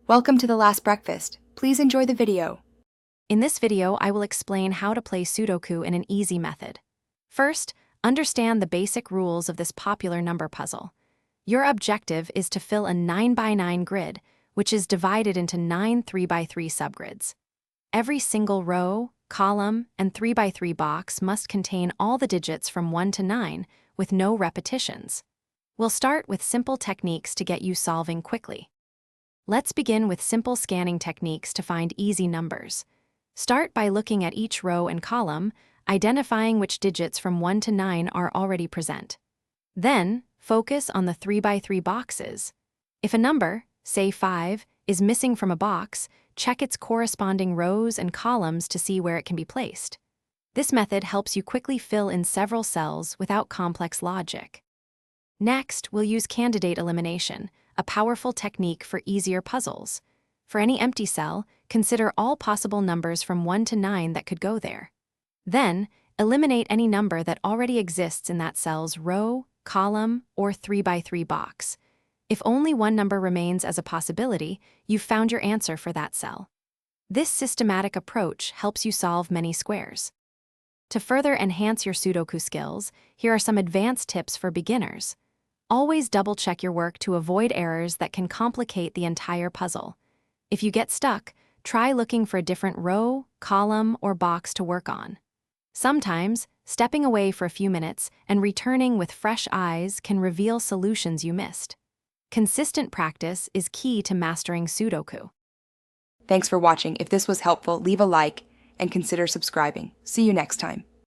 Welcome to the last breakfast. Please enjoy the video. In this video, I will explain how to play Sudoku in an easy method. First, understand the basic rules of this popular number puzzle. Your objective is to fill a 9x9 grid, which is divided into 9 3x3 subgrids. Every single row, column, and 3x3 box must contain all the digits from 1 to 9, with no repetitions. We'll start with simple techniques to get you solving quickly. Let's begin with simple scanning techniques to find easy numbers. Start by looking at each row and column, identifying which digits from 1 to 9 are already present. Then, focus on the 3x3 boxes. If a number, say 5, is missing from a box, check its corresponding rows and columns to see where it can be placed. This method helps you quickly fill in several cells without complex logic. Next, we'll use candidate elimination, a powerful technique for easier puzzles. For any empty cell, consider all possible numbers from 1 to 9 that could go there. Then, eliminate any number that already exists in that cell's row, column, or 3x3 box. If only one number remains as a possibility, you've found your answer for that cell. This systematic approach helps you solve many squares. To further enhance your Sudoku skills, here are some advanced tips for beginners. Always double-check your work to avoid errors that can complicate the entire puzzle. If you get stuck, try looking for a different row, column, or box to work on. Sometimes, stepping away for a few minutes and returning with fresh eyes can reveal solutions you missed. Consistent practice is key to mastering Sudoku. Thanks for watching. If this was helpful, leave a like and consider subscribing. See you next time.